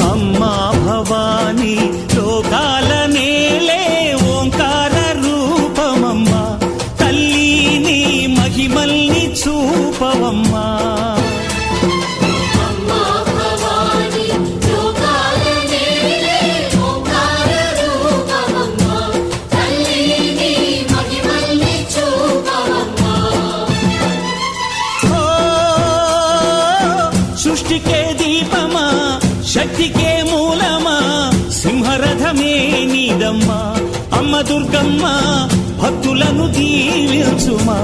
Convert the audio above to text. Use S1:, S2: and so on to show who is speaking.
S1: అమ్మా భవానీ లోకాల నేలే ఓంకార రూపమమ్మా తల్లి మహిమల్ని చూపవమ్మా సృష్టికే దీపమా శక్తికే మూలమా సింహరథమే నీదమ్మా అమ్మ దుర్గమ్మ భక్తులను దీవించుమా